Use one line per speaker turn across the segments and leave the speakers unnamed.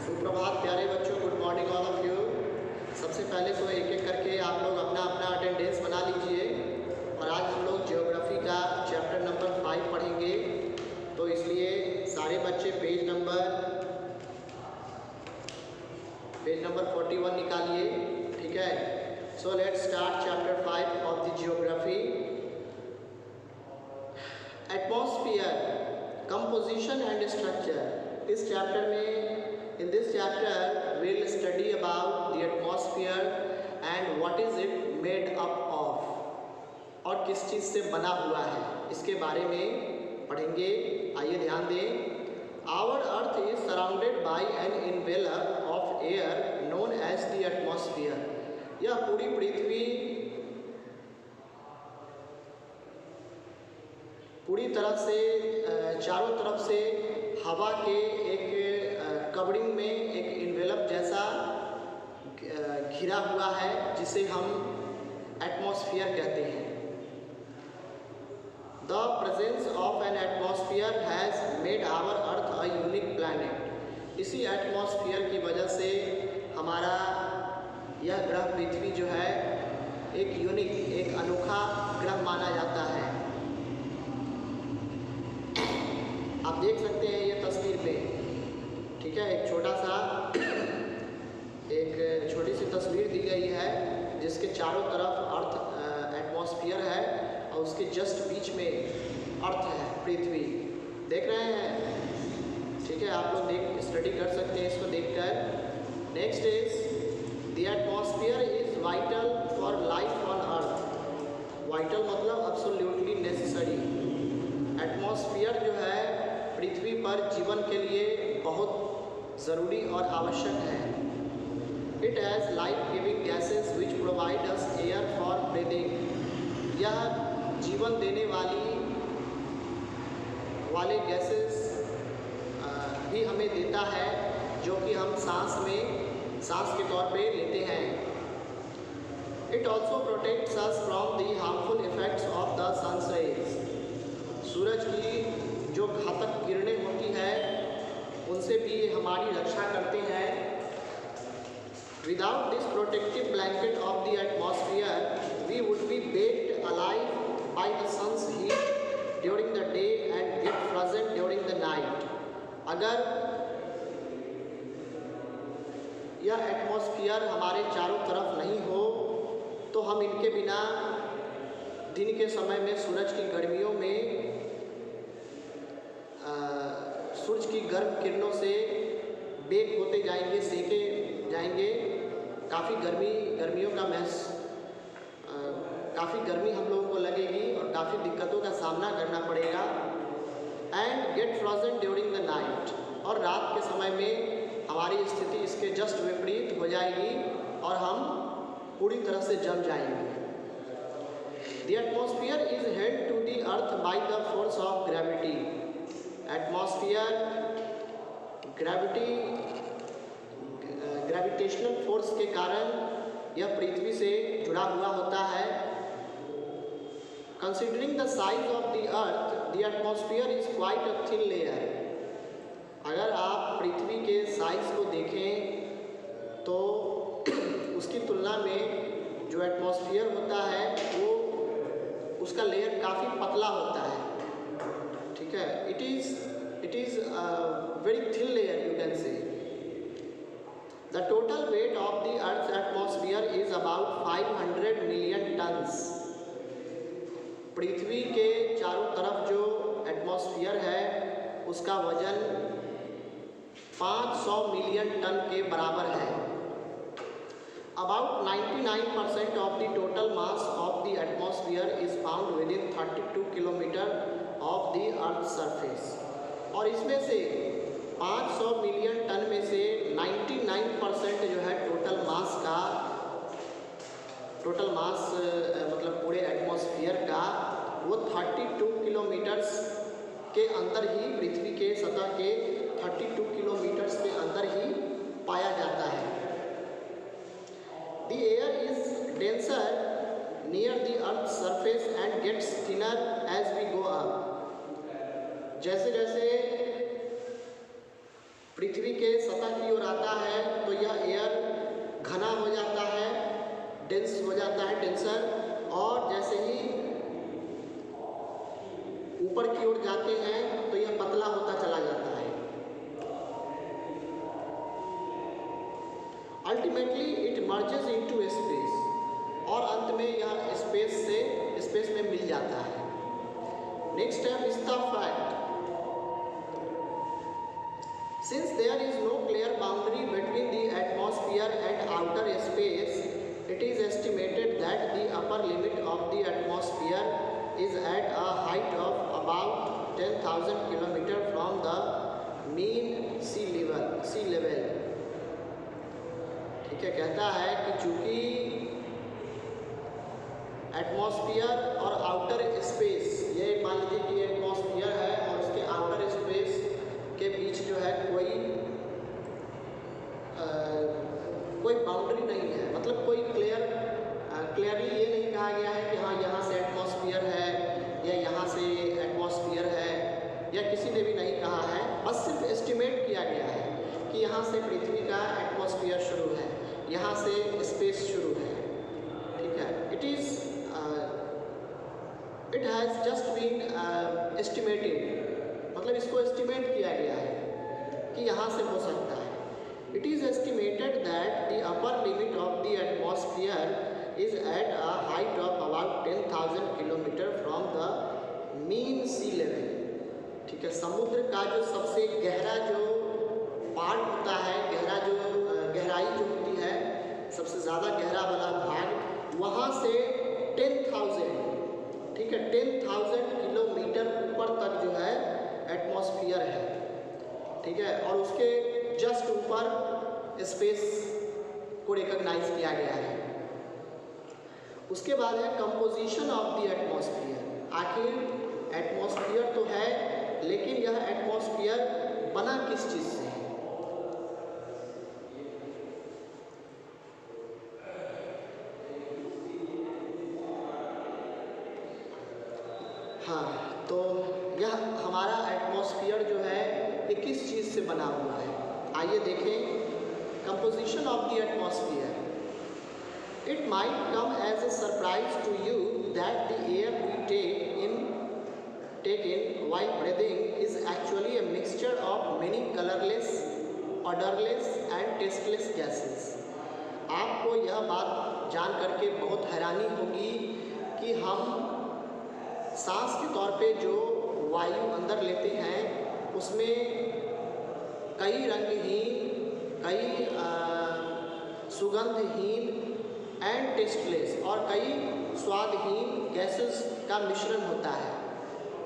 सुप्रभात प्यारे बच्चों, good morning all of you. सबसे पहले तो एक एक करके आप लोग अपना अपना अटेंडेंस बना लीजिए। और आज हम लोग ज्योग्राफी का चैप्टर नंबर 5 पढ़ेंगे, तो इसलिए सारे बच्चे पेज नंबर 41 निकालिए। ठीक है, so let's start chapter 5 of the geography. Atmosphere, composition and structure. इस चैप्टर में in this chapter we'll study about the atmosphere and what is it made up of, और किस चीज़ से बना हुआ है इसके बारे में पढ़ेंगे। आइए ध्यान दें। Our earth is surrounded by an envelope of air known as the atmosphere। यह पूरी पृथ्वी पूरी तरह से चारों तरफ से हवा के एक कवरिंग में एक इन्वेलप जैसा घिरा हुआ है, जिसे हम एटमॉस्फेयर कहते हैं। The presence of an atmosphere has made our earth a unique planet. इसी एटमॉस्फेयर की वजह से हमारा यह ग्रह पृथ्वी जो है एक यूनिक, एक अनोखा ग्रह माना जाता है। आप देख सकते हैं ये तस्वीर पे, ठीक है, एक छोटी सी तस्वीर दी गई है जिसके चारों तरफ अर्थ एटमॉस्फेयर है और उसके जस्ट बीच में अर्थ है, पृथ्वी। देख रहे हैं? ठीक है, आप लोग स्टडी कर सकते हैं इसको देखकर। Next is the atmosphere is vital for life on earth. Vital मतलब एब्सोल्युटली नेसेसरी। एटमॉस्फेयर जो है पृथ्वी पर जीवन के लिए बहुत ज़रूरी और आवश्यक है। It has life giving gases which provide us air for breathing. यह जीवन देने वाले गैसेस भी हमें देता है, जो कि हम सांस के तौर पे लेते हैं। It also protects us from the harmful effects of the sun's rays. सूरज की जो घातक किरणें होती है उनसे भी ये हमारी रक्षा करते हैं। Without this protective blanket of the atmosphere we would be baked alive by the sun's heat during the day and get frozen during the night. अगर यह एटमॉस्फेयर हमारे चारों तरफ नहीं हो तो हम इनके बिना दिन के समय में सूरज की गर्मियों में सूरज की गर्म किरणों से बेक होते जाएंगे, सेके जाएंगे। काफ़ी गर्मियों का काफ़ी गर्मी हम लोगों को लगेगी और काफ़ी दिक्कतों का सामना करना पड़ेगा। And get frozen during the night, और रात के समय में हमारी स्थिति इसके जस्ट विपरीत हो जाएगी और हम पूरी तरह से जम जाएंगे। The atmosphere is held to the earth by the force of gravity. Atmosphere gravitational force के कारण यह पृथ्वी से जुड़ा हुआ होता है। Considering the size of the earth the atmosphere is quite a thin layer. अगर आप पृथ्वी के साइज को देखें तो उसकी तुलना में जो एटमॉस्फेयर होता है वो उसका लेयर काफ़ी पतला होता है। ठीक है, it is very thin layer, you can say. The total weight of the Earth's atmosphere is about 500 million tons. पृथ्वी के चारों तरफ जो एटमॉस्फेयर है उसका वजन 500 मिलियन टन के बराबर है। About 99% of the total mass of the atmosphere is found within 32 kilometer of the Earth's surface। और इसमें से 500 मिलियन टन में से 99% जो है टोटल मास मतलब पूरे एटमॉस्फेयर का वो 32 किलोमीटर्स के अंदर ही, पृथ्वी के सतह के 32 किलोमीटर्स के अंदर ही पाया जाता है। The air is denser near the earth surface and gets thinner as we go up. जैसे जैसे पृथ्वी के सतह की ओर आता है तो यह एयर घना हो जाता है, डेंस हो जाता है, डेंसर, और जैसे ही ऊपर की ओर जाते हैं तो यह पतला होता चला जाता है। Ultimately it merges into space, और अंत में यह स्पेस में मिल जाता है। नेक्स्ट है vista fact. Since there is no clear boundary between the atmosphere and outer space, it is estimated that the upper limit of the atmosphere is at a height of about 10,000 km from the mean sea level। ठीक है, कहता है कि चूंकि atmosphere और outer space, ये मान लीजिए कि एटमॉस्फेयर है और उसके आउटर स्पेस के बीच जो है कोई बाउंड्री नहीं है, मतलब कोई क्लियरली ये नहीं कहा गया है कि हाँ यहाँ से एटमॉस्फेयर है या यहाँ से एटमॉस्फेयर है, या किसी ने भी नहीं कहा है, बस सिर्फ एस्टिमेट किया गया है कि यहाँ से पृथ्वी का एटमॉस्फेयर शुरू है, यहाँ से स्पेस शुरू है। ठीक है, it has just been estimated, मतलब इसको एस्टिमेट किया गया है कि यहाँ से हो सकता है। It is estimated that the upper limit of the atmosphere is at a height of about 10,000 kilometre from the mean sea level. ठीक है, समुद्र का जो सबसे गहरा जो पार्ट होता है, गहराई जो होती है, सबसे ज़्यादा गहरा वाला भाग, वहाँ से 10,000, ठीक है, 10,000 किलोमीटर ऊपर तक जो है एटमॉस्फेयर है। ठीक है, और उसके जस्ट ऊपर स्पेस को रिकॉग्नाइज किया गया है। उसके बाद है कंपोजिशन ऑफ द एटमॉस्फेयर। आखिर एटमॉस्फेयर तो है, लेकिन यह एटमॉस्फेयर बना किस चीज़ से है? हाँ, तो यह हमारा एटमॉस्फेयर जो है ये किस चीज़ से बना हुआ है? आइए देखें composition of the atmosphere. It might come as a surprise to you that the air we take in while breathing is actually a mixture of many colorless, odorless and tasteless gases। आपको यह बात जान करके बहुत हैरानी होगी कि हम सांस के तौर पे जो वायु अंदर लेते हैं उसमें कई रंगहीन, कई सुगंधहीन एंड टेस्टलेस और कई स्वादहीन गैसेस का मिश्रण होता है।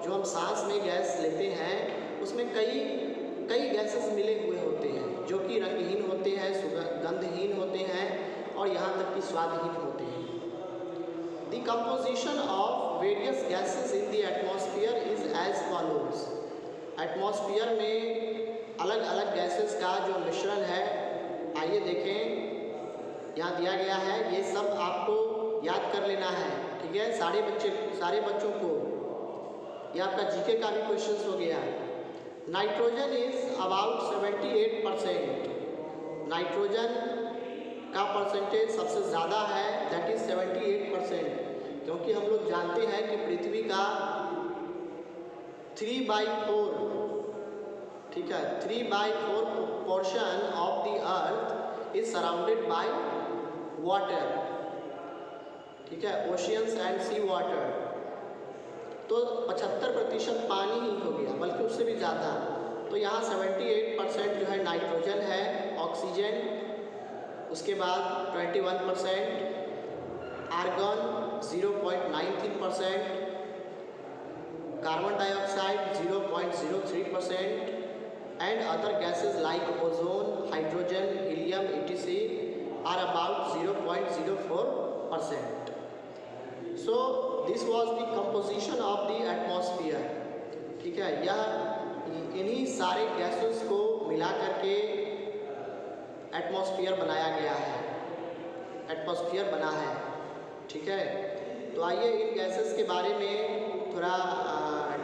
जो हम सांस में गैस लेते हैं उसमें कई गैसेस मिले हुए होते हैं, जो कि रंगहीन होते हैं, सुगंधहीन होते हैं और यहाँ तक कि स्वादहीन होते हैं। The composition of various gases in the atmosphere is as follows. Atmosphere में अलग अलग गैसेस का जो मिश्रण है, आइए देखें, यहाँ दिया गया है, ये सब आपको याद कर लेना है। ठीक है, सारे बच्चों को, ये आपका जीके का भी क्वेश्चन हो गया। Nitrogen is about 78%। नाइट्रोजन का परसेंटेज सबसे ज़्यादा है, दैट इज 78%, क्योंकि हम लोग जानते हैं कि पृथ्वी का 3/4, ठीक है, 3/4 portion of the earth is surrounded by water. ठीक है, ओशियंस एंड सी वाटर। तो 75% पानी ही हो गया, बल्कि उससे भी ज़्यादा। तो यहाँ 78% जो है नाइट्रोजन है, ऑक्सीजन, उसके बाद 21%, argon 0.93%, carbon dioxide 0.03% and other gases like ozone, hydrogen, helium etc are about 0.04%। So this was the composition of the atmosphere. ठीक है, यह इन्हीं सारे गैसेस को मिला करके एटमॉस्फेयर बनाया गया है, एटमॉस्फेयर बना है। ठीक है, तो आइए इन गैसेस के बारे में थोड़ा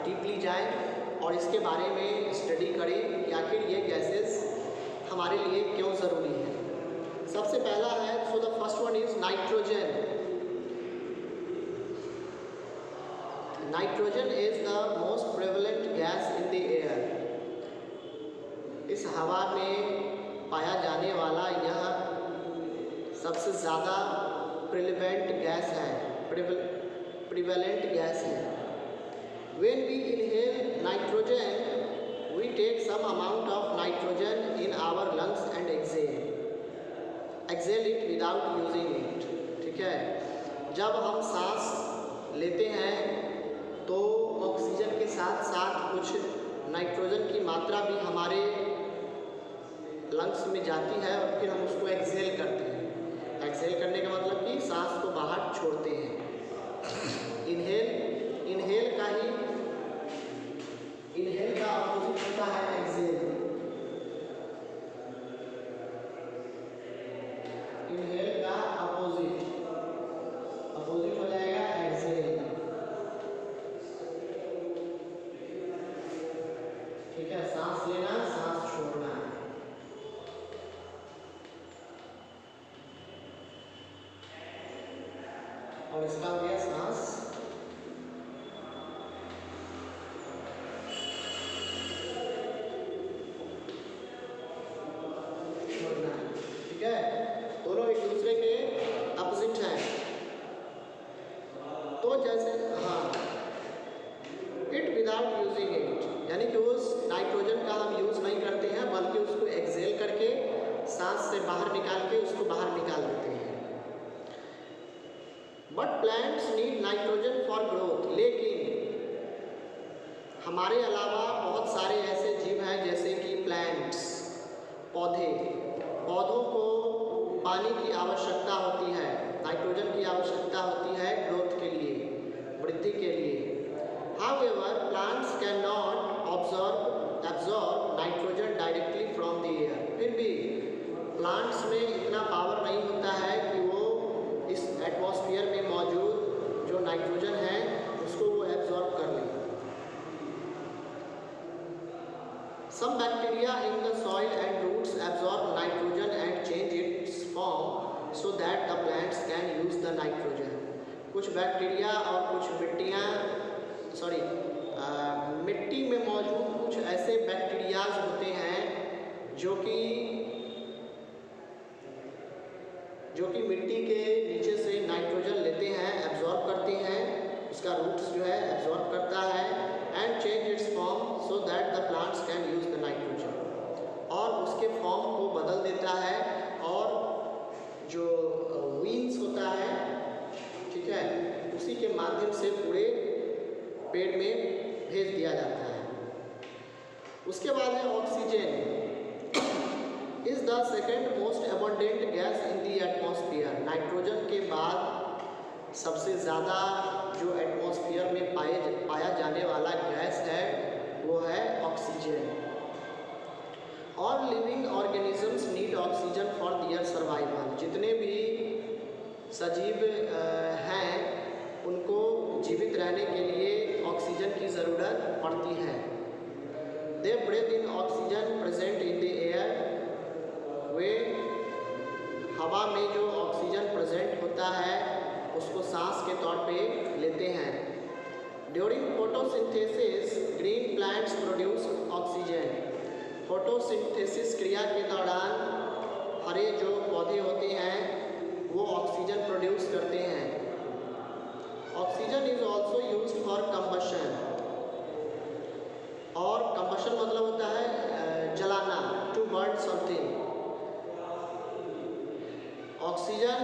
डीपली जाएं और इसके बारे में स्टडी करें कि आखिर ये गैसेस हमारे लिए क्यों ज़रूरी है। सबसे पहला है, so the first one is nitrogen. Nitrogen is the most prevalent gas in the air. इस हवा में पाया जाने वाला यह सबसे ज़्यादा प्रिवेलेंट गैस है, प्रिवेलेंट गैस है। When we inhale nitrogen, we take some amount of nitrogen in our lungs and exhale it without using it। ठीक है, जब हम सांस लेते हैं तो ऑक्सीजन के साथ साथ कुछ नाइट्रोजन की मात्रा भी हमारे लंग्स में जाती है और फिर हम उसको एक्सहेल करते हैं। एक्सहेल करने का मतलब कि सांस को बाहर छोड़ते हैं। इनहेल का अपोजिट होता है एक्सहेल। इनहेल का अपोजिट हो जाएगा एक्सहेल। ठीक है, सांस लेना, सांस छोड़ना। और इसका हो गया सांस छोड़ना। ठीक है, दोनों एक दूसरे के अपोजिट हैं। तो जैसे हाँ, इट विदाउट यूजिंग इट, यानी कि उस नाइट्रोजन का हम यूज़ नहीं करते हैं बल्कि उसको एक्सहेल करके सांस से बाहर निकाल के उसको बाहर निकाल देते हैं। But plants need nitrogen for growth. लेकिन हमारे अलावा बहुत सारे ऐसे जीव हैं जैसे कि प्लांट्स, पौधों को पानी की आवश्यकता होती है, नाइट्रोजन की आवश्यकता होती है ग्रोथ के लिए, वृद्धि के लिए। However plants can not absorb nitrogen directly from the air. फिर भी प्लांट्स में इतना पावर नहीं होता है कि वो इस एटमॉस्फेयर में मौजूद जो नाइट्रोजन है उसको वो एब्जॉर्ब कर लें। Some bacteria in the soil and roots absorb nitrogen and change its form so that the plants can use the nitrogen। कुछ बैक्टीरिया और कुछ मिट्टी में मौजूद कुछ ऐसे बैक्टीरियाज होते हैं जो कि मिट्टी के नीचे से नाइट्रोजन लेते हैं, एब्जॉर्ब करते हैं, उसका रूट्स जो है एब्जॉर्ब करता है and change it's form so that the plants can use the nitrogen, और उसके फॉर्म को बदल देता है और जो वीन्स होता है, ठीक है, उसी के माध्यम से पूरे पेड़ में भेज दिया जाता है। उसके बाद है oxygen is the second most abundant gas in the atmosphere. Nitrogen के बाद सबसे ज़्यादा जो एटमॉस्फेयर में पाया जाने वाला गैस है वो है ऑक्सीजन। और living organisms need oxygen for their survival. जितने भी सजीव हैं उनको जीवित रहने के लिए ऑक्सीजन की ज़रूरत पड़ती है। They breathe in oxygen present in the air. वे हवा में जो ऑक्सीजन प्रेजेंट होता है उसको सांस के तौर पे लेते हैं। During photosynthesis green plants produce oxygen. Photosynthesis क्रिया के दौरान हरे जो पौधे होते हैं वो ऑक्सीजन प्रोड्यूस करते हैं। Oxygen is also used for combustion. और कंबशन मतलब होता है जलाना, टू बर्न समथिंग। ऑक्सीजन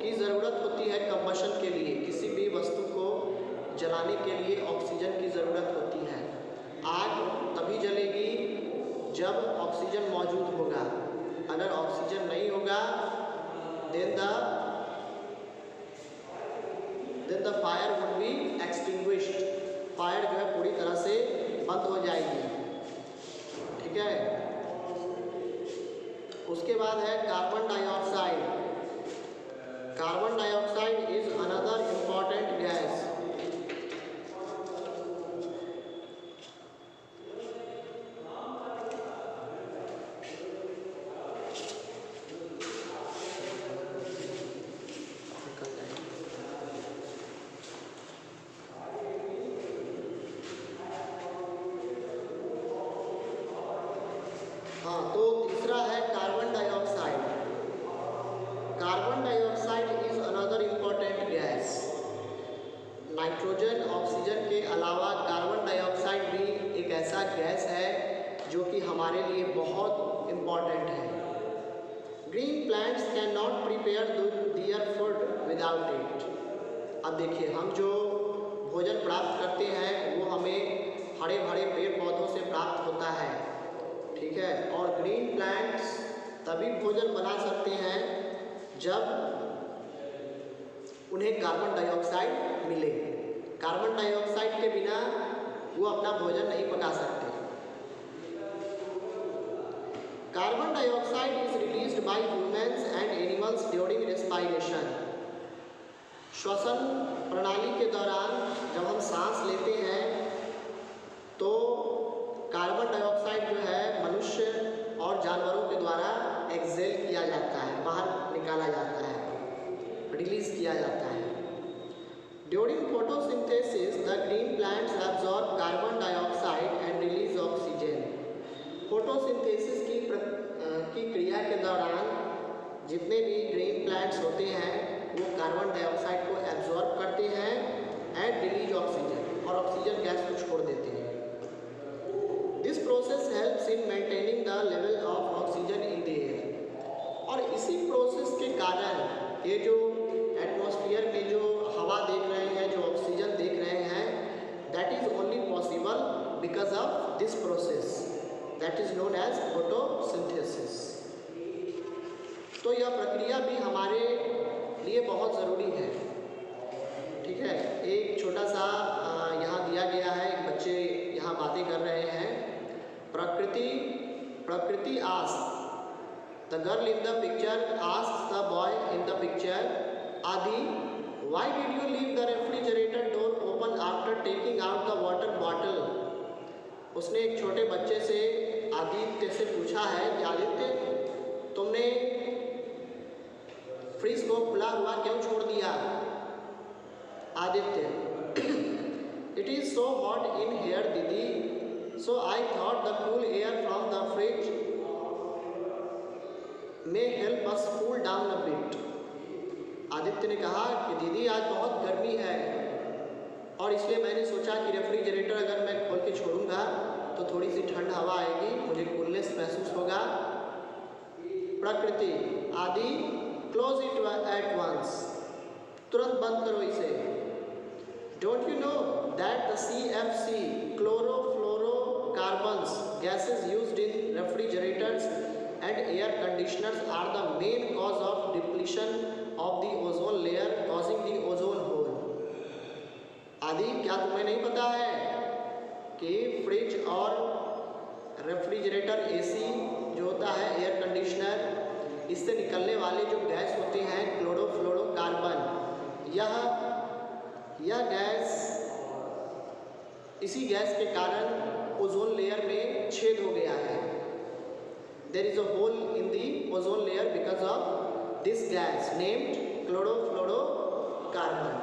की ज़रूरत होती है कंबशन के लिए, किसी भी वस्तु को जलाने के लिए ऑक्सीजन की ज़रूरत होती है। आग तभी जलेगी जब ऑक्सीजन मौजूद होगा। अगर ऑक्सीजन नहीं होगा then the fire would be extinguished। Fire जो है पूरी तरह से बंद हो जाएगी। ठीक है, उसके बाद है carbon dioxide. Carbon dioxide is another important gas. Green plants can not prepare their food without it. अब देखिए, हम जो भोजन प्राप्त करते हैं वो हमें हरे भरे पेड़ पौधों से प्राप्त होता है, ठीक है। और ग्रीन प्लांट्स तभी भोजन बना सकते हैं जब उन्हें कार्बन डाइऑक्साइड मिले। कार्बन डाइऑक्साइड के बिना वो अपना भोजन नहीं पका सकते। Carbon dioxide is released by humans and animals during respiration. श्वसन प्रणाली के दौरान जब हम सांस लेते हैं तो कार्बन डाइऑक्साइड जो है मनुष्य और जानवरों के द्वारा एक्सहेल किया जाता है, बाहर निकाला जाता है, रिलीज किया जाता है। During photosynthesis the green plants absorb carbon dioxide and release oxygen. Photosynthesis की क्रिया के दौरान जितने भी ग्रीन प्लांट्स होते हैं वो कार्बन डाइऑक्साइड को एब्जॉर्ब करते हैं एंड रिलीज ऑक्सीजन, और ऑक्सीजन गैस को छोड़ देते हैं। This process helps in maintaining the level of oxygen in the air. और इसी प्रोसेस के कारण ये जो एटमॉस्फेयर में जो हवा देख रहे हैं, जो ऑक्सीजन देख रहे हैं, that is only possible because of this process that is known as photosynthesis. तो यह प्रक्रिया भी हमारे लिए बहुत ज़रूरी है, ठीक है। एक छोटा सा यहाँ दिया गया है, एक बच्चे यहाँ बातें कर रहे हैं। Prakriti ask the girl in the picture asks the boy in the picture, Aadi why did you leave the refrigerator door open after taking out the water bottle. उसने एक छोटे बच्चे से, आदित्य से पूछा है कि आदित्य, तुमने फ्रिज को खुला हुआ क्यों छोड़ दिया। Aditya, it is so hot in here didi, so I thought the cool air from the fridge may help us cool down a bit. Aditya ने कहा कि दीदी आज बहुत गर्मी है और इसलिए मैंने सोचा कि रेफ्रिजरेटर अगर मैं खोल के छोड़ूंगा तो थोड़ी सी ठंड हवा आएगी, मुझे कूलनेस महसूस होगा। प्रकृति, आदि क्लोज इट एट वंस, तुरंत बंद करो इसे। Don't you know that the CFC chlorofluorocarbons gases used in refrigerators and air conditioners are the main cause of depletion of the ozone layer causing the ozone hole. आदि, क्या तुम्हें नहीं पता है कि फ्रिज और रेफ्रिजरेटर AC जो होता है, एयर कंडीशनर, इससे निकलने वाले जो गैस होते हैं क्लोरोफ्लोरोकार्बन, यह गैस, इसी गैस के कारण ओजोन लेयर में छेद हो गया है। There is a hole in the ozone layer because of this gas named chlorofluorocarbon.